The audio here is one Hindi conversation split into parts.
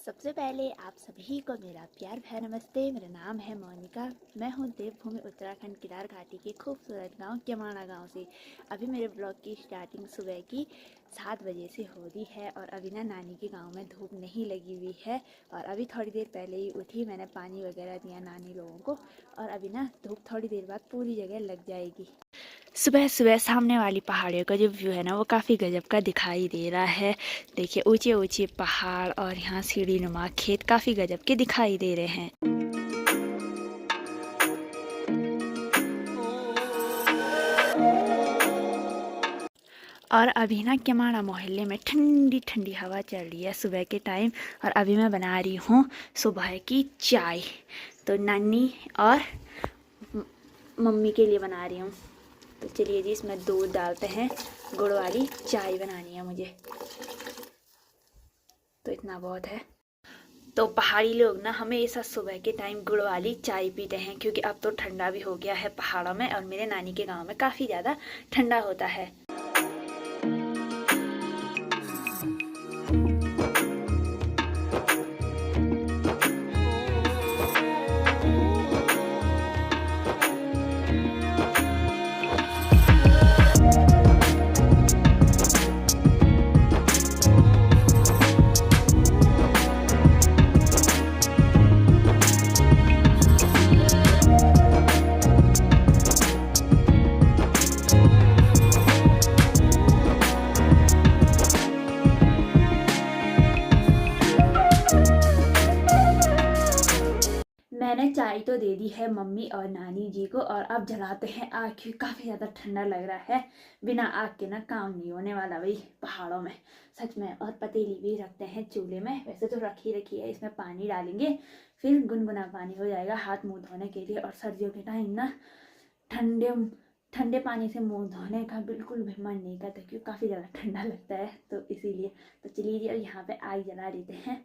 सबसे पहले आप सभी को मेरा प्यार भरा नमस्ते। मेरा नाम है मोनिका। मैं हूँ देवभूमि उत्तराखंड केदार घाटी के खूबसूरत गांव केमाड़ा गांव से। अभी मेरे ब्लॉग की स्टार्टिंग सुबह की 7 बजे से हो रही है और अभी ना नानी के गांव में धूप नहीं लगी हुई है और अभी थोड़ी देर पहले ही उठी, मैंने पानी वगैरह दिया नानी लोगों को और अभी ना धूप थोड़ी देर बाद पूरी जगह लग जाएगी। सुबह सुबह सामने वाली पहाड़ियों का जो व्यू है ना वो काफ़ी गजब का दिखाई दे रहा है। देखिए ऊंचे ऊंचे पहाड़ और यहाँ सीढ़ी नुमा खेत काफ़ी गजब के दिखाई दे रहे हैं। और अभी ना केमाड़ा मोहल्ले में ठंडी ठंडी हवा चल रही है सुबह के टाइम और अभी मैं बना रही हूँ सुबह की चाय। तो नानी और मम्मी के लिए बना रही हूँ। तो चलिए जी, इसमें दूध डालते हैं। गुड़ वाली चाय बनानी है मुझे, तो इतना बहुत है। तो पहाड़ी लोग ना हमेशा सुबह के टाइम गुड़ वाली चाय पीते हैं क्योंकि अब तो ठंडा भी हो गया है पहाड़ों में और मेरे नानी के गांव में काफ़ी ज़्यादा ठंडा होता है। मैंने चाय तो दे दी है मम्मी और नानी जी को और अब जलाते हैं आग क्योंकि काफ़ी ज़्यादा ठंडा लग रहा है। बिना आग के ना काम नहीं होने वाला भाई पहाड़ों में, सच में। और पतीली भी रखते हैं चूल्हे में, वैसे तो रखी है, इसमें पानी डालेंगे फिर गुनगुना पानी हो जाएगा हाथ मुँह धोने के लिए। और सर्दियों के टाइम ना ठंडे ठंडे पानी से मुँह धोने का बिल्कुल भी मन नहीं करता क्योंकि काफ़ी ज़्यादा ठंडा लगता है, तो इसीलिए। तो चलिए जी, और यहाँ पे आग जला देते हैं।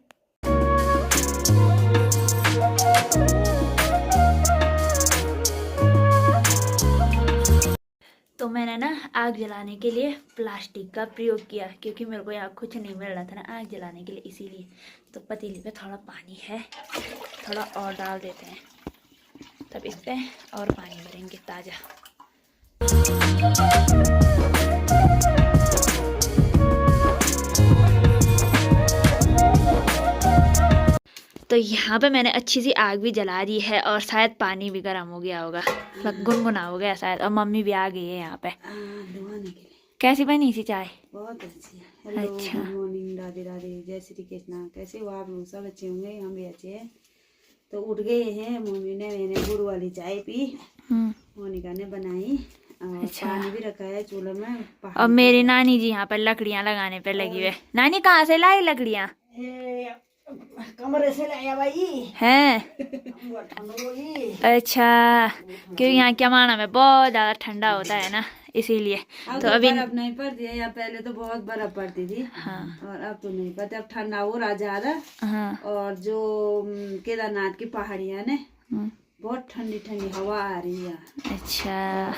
तो मैंने ना आग जलाने के लिए प्लास्टिक का प्रयोग किया क्योंकि मेरे को यहाँ कुछ नहीं मिल रहा था ना आग जलाने के लिए, इसीलिए। तो पतीली पे थोड़ा पानी है, थोड़ा और डाल देते हैं, तब इस पे और पानी भरेंगे ताज़ा। तो यहाँ पे मैंने अच्छी सी आग भी जला दी है और शायद पानी भी गर्म हो गया होगा, गुनगुना हो गया शायद। और मम्मी भी आ गई है यहाँ पे। कैसी बनी सी चाय? बहुत अच्छी है। हेलो, अच्छा, गुड मॉर्निंग, राधे राधे, जय श्री कृष्णा। कैसे हो आप लोग? सब अच्छे होंगे, हम भी अच्छे हैं। तो उठ गए हैं, मम्मी ने मैंने गुड़ वाली चाय पी, मोनिका ने बनाई और अच्छा। पानी भी रखा है चूल्हे में। और मेरी नानी जी यहाँ पर लकड़ियाँ लगाने पे लगी हुई है। नानी कहाँ से लाई लकड़ियाँ? कमरे से लाया भाई हैं? अच्छा, क्योंकि यहाँ केमाड़ा में बहुत ज़्यादा ठंडा होता है ना, इसीलिए। तो अभी बर्फ नहीं पड़ती है, या पहले तो बहुत बर्फ पड़ती थी। हाँ। और अब तो नहीं पड़ती, अब ठंडा हो रहा ज्यादा। हाँ। और जो केदारनाथ की पहाड़ियाँ ने बहुत ठंडी ठंडी हवा आ रही है। अच्छा।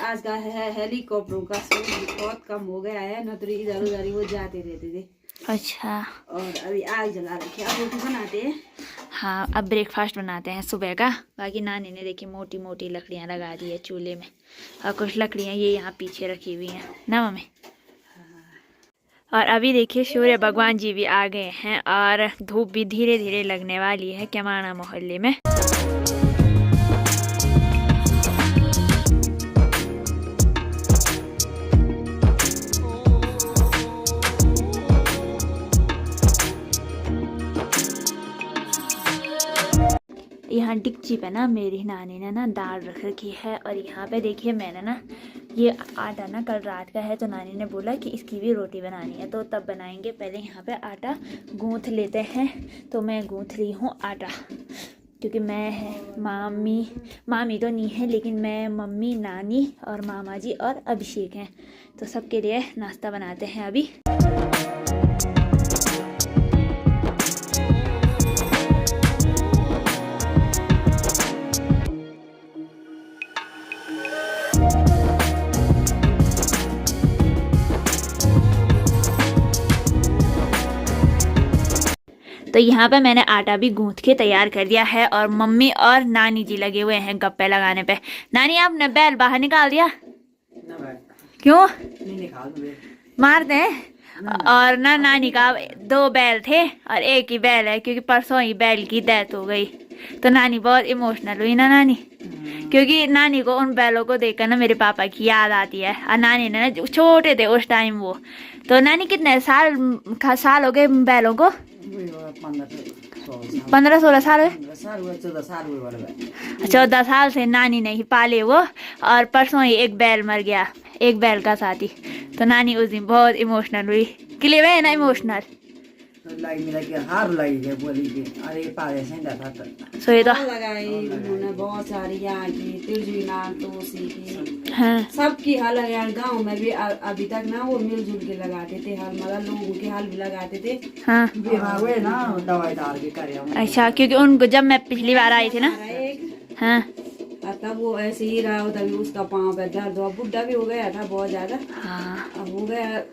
आज का हेलीकॉप्टरों का शोर बहुत कम हो गया है, न तो इधर उधर वो जाते रहते थे। अच्छा। और अभी आग जला रखी है, अब रोटी बनाते हैं। हाँ, अब ब्रेकफास्ट बनाते हैं सुबह का। बाकी नानी ने देखी मोटी मोटी लकड़ियाँ लगा दी है चूल्हे में और कुछ लकड़ियाँ ये यहाँ पीछे रखी हुई हैं ना मम्मी। और अभी देखिए सूर्य भगवान जी भी आ गए हैं और धूप भी धीरे धीरे लगने वाली है केमाड़ा मोहल्ले में। यहाँ डिक्ची पे ना मेरी नानी ने ना दाल रख रखी है और यहाँ पे देखिए मैंने ना ये आटा ना कल रात का है, तो नानी ने बोला कि इसकी भी रोटी बनानी है, तो तब बनाएंगे। पहले यहाँ पे आटा गूँथ लेते हैं। तो मैं गूँथ रही हूँ आटा क्योंकि मैं है मामी तो नहीं है, लेकिन मैं, मम्मी, नानी और मामा जी और अभिषेक हैं, तो सबके लिए नाश्ता बनाते हैं अभी। तो यहाँ पे मैंने आटा भी गूंथ के तैयार कर दिया है और मम्मी और नानी जी लगे हुए हैं गप्पे लगाने पे। नानी आपने बैल बाहर निकाल दिया? क्यों? नहीं निकाल मारते हैं। और ना नानी का 2 बैल थे और एक ही बैल है, क्योंकि परसों ही बैल की डेथ हो गई। तो नानी बहुत इमोशनल हुई ना नानी, क्योंकि नानी को उन बैलों को देखकर ना मेरे पापा की याद आती है। और नानी ने ना छोटे थे उस टाइम वो। तो नानी कितने साल हो गए बैलों को? 15-16 साल हुए। 14 साल से नानी ने ही पाले वो। और परसों ही एक बैल मर गया, एक बैल का साथी। तो नानी उस दिन बहुत इमोशनल हुई। किले हुए ना इमोशनल। सो ये तो लगाई उन्होंने बहुत सारी यहाँ की तिरजुना तोसी की, हाँ सबकी हल लगाए। गाँव में भी अभी तक ना वो मिलजुल के लगाते थे हल, मतलब लोगों के हल भी लगाते थे। हाँ ना दवाई डाल के करे। अच्छा, क्योंकि उनको जब मैं पिछली बार आई थी ना, हाँ तब वो ऐसे ही रहा, तभी उसका पाँव पे दर्द हुआ। बुढ़ा भी हो गया था बहुत ज्यादा। हाँ अब हो गया,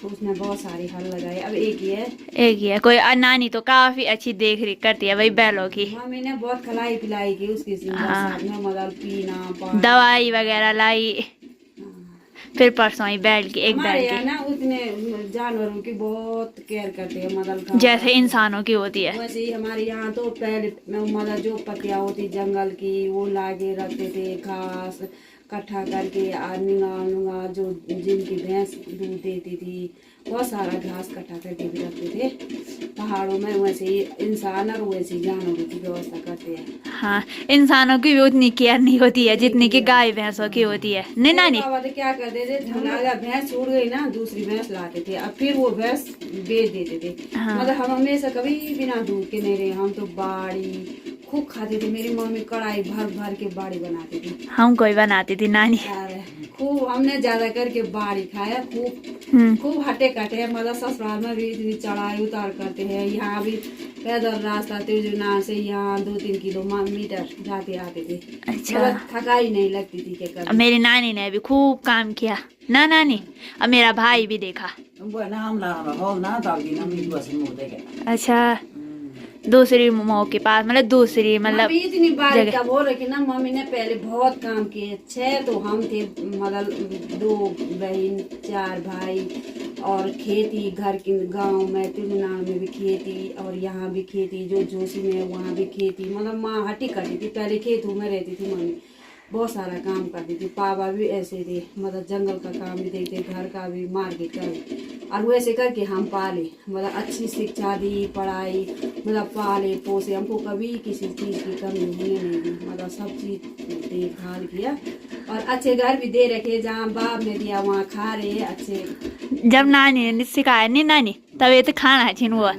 उसने बहुत सारी हल लगाई। अब एक ही है, एक ही है कोई। नानी तो काफी अच्छी देख रेख करती है भाई बैलों की। मम्मी ने बहुत खिलाई पिलाई की उसकी हाँ। में, मतलब पीना पानी दवाई वगैरह लाई। फिर परसों ही बैल की, एक हमारे बैल यहाँ की ना उतने जानवरों की बहुत केयर करते हैं, मतलब जैसे इंसानों की होती है। वैसे ही हमारे यहाँ तो पहले मतलब जो पत्तियाँ होती जंगल की वो लाके रखते थे, घास इकट्ठा करके निगा जो जिनकी भैंस दूध देती थी, बहुत सारा घास इकट्ठा करके भी रखते थे पहाड़ों में। वैसे ही इंसान और वैसे ही जानवरों की व्यवस्था करते हैं। हाँ, इंसानों की भी उतनी केयर नहीं होती है जितनी की गाय भैंसों की होती है। नहीं नानी? बाबा तो क्या करते थे, अगर भैंस छूट गई ना दूसरी भैंस लाते थे, अब फिर वो भैंस बेच देते थे। हाँ। मतलब हम हमेशा कभी बिना दूध के नहीं रहे। हम तो बाड़ी खूब खाते थे। मेरी मम्मी कढ़ाई भर भर के बाड़ी बनाती थी। हम कोई बनाती थी नानी। खूब हमने ज्यादा करके बाड़ी खाया, खूब हटे कटे। मतलब ससुराल में भी इतनी चढ़ाई उतार करते हैं। यहाँ भी पैदल रास्ता तिरजुना से यहाँ 2-3 किलोमीटर जाते आते थे। अच्छा। मतलब थकाई नहीं लगती थी के कभी। मेरी नानी ने भी खूब काम किया ना नानी। अब मेरा भाई भी देखा। अच्छा, दूसरी मऊ के पास, मतलब दूसरी मतलब इतनी बार क्या बोल रही ना, मम्मी ने पहले बहुत काम किए। 6 तो हम थे, मतलब 2 बहन 4 भाई, और खेती घर के गांव में तिरुनाल में भी खेती, और यहाँ भी खेती, जो जोशी में है वहाँ भी खेती। मतलब माँ हटी करती थी, पहले खेतों में रहती थी मम्मी, बहुत सारा काम करती थी। पापा भी ऐसे थे, मतलब जंगल का काम भी देखते, घर का भी, मार्केट का भी। और वैसे करके हम पाले, मतलब अच्छी शिक्षा दी, पढ़ाई, मतलब पाले पोसे। हमको कभी किसी चीज़ की कमी होने नहीं दी, मतलब सब चीज़ देखभाल किया। और अच्छे घर भी दे रखे, जहाँ बाप ने दिया वहाँ खा रहे अच्छे। जब नानी ने सिखाया नहीं नानी, तब ये तो खाना छीन हुआ।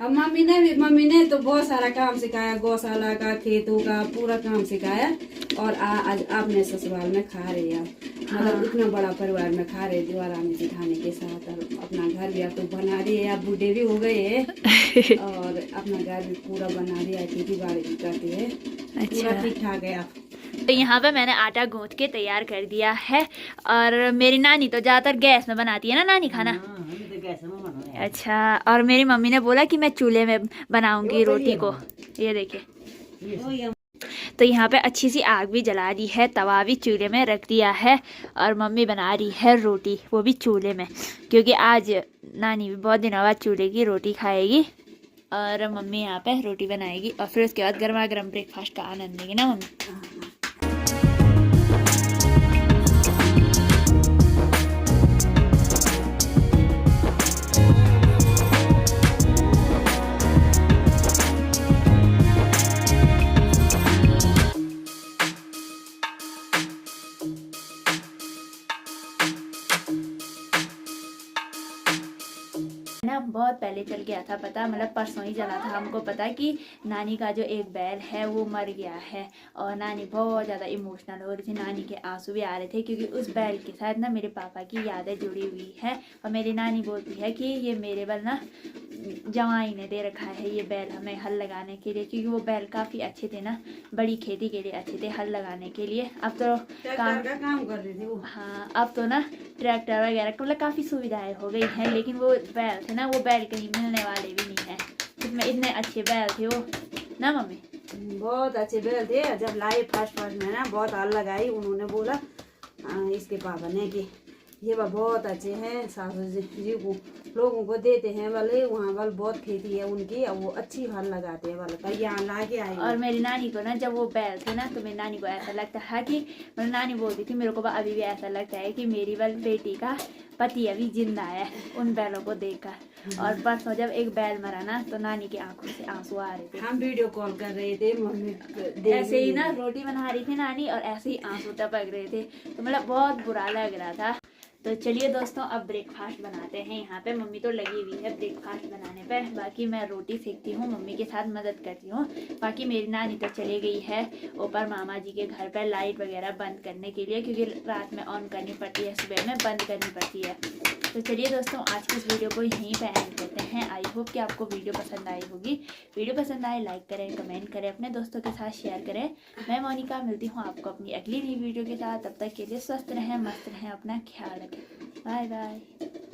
अब मम्मी ने तो बहुत सारा काम सिखाया, गौशाला का, खेतों का पूरा काम सिखाया। और आज अपने ससुराल में खा रहे हैं, मतलब इतना बड़ा परिवार में खा रहे, द्वारानी दिखाने के साथ। और अपना घर भी अब तो बना रही है, अब बूढ़े भी हो गए हैं और अपना घर भी पूरा बना रही है, खेती बाड़ी भी करती है। अच्छा, ठीक ठाक है। तो यहाँ पे मैंने आटा गूंथ के तैयार कर दिया है। और मेरी नानी तो ज़्यादातर गैस में बनाती है ना नानी खाना। अच्छा, और मेरी मम्मी ने बोला कि मैं चूल्हे में बनाऊंगी रोटी को। ये देखिए, तो यहाँ पे अच्छी सी आग भी जला दी है, तवा भी चूल्हे में रख दिया है। और मम्मी बना रही है रोटी, वो भी चूल्हे में, क्योंकि आज नानी भी बहुत दिनों बाद चूल्हे की रोटी खाएगी। और मम्मी यहाँ पे रोटी बनाएगी और फिर उसके बाद गर्मा गर्म ब्रेकफास्ट का आनंद लेंगे ना मम्मी। बहुत पहले चल गया था पता, मतलब परसों ही चला था। हमको पता कि नानी का जो एक बैल है वो मर गया है। और नानी बहुत ज़्यादा इमोशनल हो रही थी, नानी के आंसू भी आ रहे थे, क्योंकि उस बैल के साथ ना मेरे पापा की यादें जुड़ी हुई हैं। और मेरी नानी बोलती है कि ये मेरे बल ना जवाई ने दे रखा है ये बैल हमें हल लगाने के लिए, क्योंकि वो बैल काफ़ी अच्छे थे ना, बड़ी खेती के लिए अच्छे थे, हल लगाने के लिए। अब तो काम कर रहे थे वो। हाँ, अब तो ना ट्रैक्टर वगैरह मतलब काफ़ी सुविधाएं हो गई हैं, लेकिन वो बैल थे ना, वो बैल कहीं मिलने वाले भी नहीं है। तो में इतने अच्छे बैल थे वो ना मम्मी। बहुत अच्छे बैल थे। जब लाए फर्स्ट में ना बहुत हाल लगाई, उन्होंने बोला इसके पापा ने कि ये बहुत अच्छे हैं, सासू जी को लोगों को देते हैं वाले, वहाँ वाले बहुत खेती है उनकी और वो अच्छी हल लगाते हैं वाले, तो यहाँ ला के आए। और मेरी नानी को ना जब वो बैल थे ना तो मेरी नानी को ऐसा लगता है कि मेरी नानी बोलती थी मेरे को अभी भी ऐसा लगता है कि मेरी वाली बेटी का पति अभी जिंदा है उन बैलों को देखकर। और परसों जब एक बैल मरा ना तो नानी की आंखों से आंसू आ रहे थे। हम वीडियो कॉल कर रहे थे, मम्मी ऐसे ही ना रोटी बना रही थी नानी और ऐसे ही आंसू टपक रहे थे, तो मतलब बहुत बुरा लग रहा था। तो चलिए दोस्तों अब ब्रेकफास्ट बनाते हैं। यहाँ पे मम्मी तो लगी हुई है ब्रेकफास्ट बनाने पे, बाकी मैं रोटी सेकती हूँ, मम्मी के साथ मदद करती हूँ। बाकी मेरी नानी तो चली गई है ऊपर मामा जी के घर पर लाइट वगैरह बंद करने के लिए, क्योंकि रात में ऑन करनी पड़ती है, सुबह में बंद करनी पड़ती है। तो चलिए दोस्तों आज की इस वीडियो को यहीं पे एंड करते हैं। आई होप कि आपको वीडियो पसंद आई होगी। वीडियो पसंद आए लाइक करें, कमेंट करें, अपने दोस्तों के साथ शेयर करें। मैं मोनिका मिलती हूँ आपको अपनी अगली नई वीडियो के साथ। तब तक के लिए स्वस्थ रहें, मस्त रहें, अपना ख्याल रखें। Bye bye.